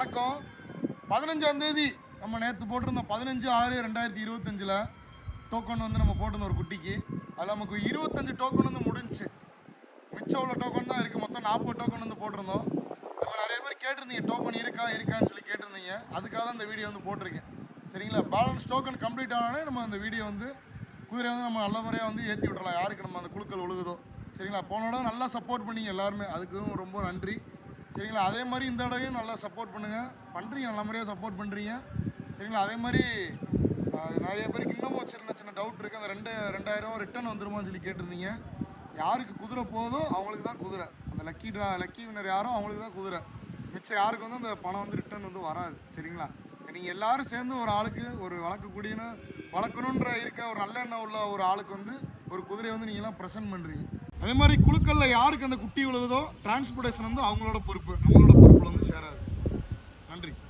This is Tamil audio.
வணக்கம். 15ஆம் தேதி நம்ம நேற்று போட்டிருந்தோம். 15/6/2025 டோக்கன் வந்து நம்ம போட்டிருந்தோம் ஒரு குட்டிக்கு. அதில் நமக்கு 25 டோக்கன் வந்து முடிஞ்சு. மிச்சம் உள்ள டோக்கன் தான் இருக்குது. மொத்தம் 40 டோக்கன் வந்து போட்டிருந்தோம். நம்ம நிறைய பேர் கேட்டிருந்தீங்க டோக்கன் இருக்கான்னு சொல்லி கேட்டிருந்தீங்க. அதுக்காக தான் இந்த வீடியோ வந்து போட்டிருக்கேன். சரிங்களா? பேலன்ஸ் டோக்கன் கம்ப்ளீட் ஆனாலே நம்ம அந்த வீடியோ வந்து குதிரை வந்து நம்ம நல்ல முறையாக வந்து ஏற்றி விட்றலாம். யாருக்கு நம்ம அந்த குழுக்கள் ஒழுகுதோ. சரிங்களா? போனோட நல்லா சப்போர்ட் பண்ணிங்க எல்லாருமே. அதுக்கும் ரொம்ப நன்றி. சரிங்களா? அதே மாதிரி இந்த தடவையும் நல்லா சப்போர்ட் பண்ணுங்கள். பண்ணுறீங்க, நல்ல முறையாக சப்போர்ட் பண்ணுறீங்க. சரிங்களா? அதே மாதிரி நிறைய பேருக்கு இன்னமும் சின்ன டவுட் இருக்குது. அந்த 2000 ரிட்டர்ன் வந்துருமான்னு சொல்லி கேட்டிருந்தீங்க. யாருக்கு குதிரை போதோ அவங்களுக்கு தான் குதிரை. அந்த லக்கி வினர் யாரோ அவங்களுக்கு தான் குதிரை. மிச்சம் யாருக்கு வந்து அந்த பணம் வந்து ரிட்டர்ன் வந்து வராது. சரிங்களா? நீங்கள் எல்லோரும் சேர்ந்து ஒரு ஆளுக்கு ஒரு வளர்க்கணுன்ற இருக்க ஒரு நல்ல எண்ணம் உள்ள ஒரு ஆளுக்கு வந்து ஒரு குதிரையை வந்து நீங்கள்லாம் ப்ரெசென்ட் பண்ணுறீங்க. அதே மாதிரி குழுக்களில் யாருக்கு அந்த குட்டி விழுகுதோ டிரான்ஸ்போர்ட்டேஷன் வந்து அவங்களோட பொறுப்பு, நம்மளோட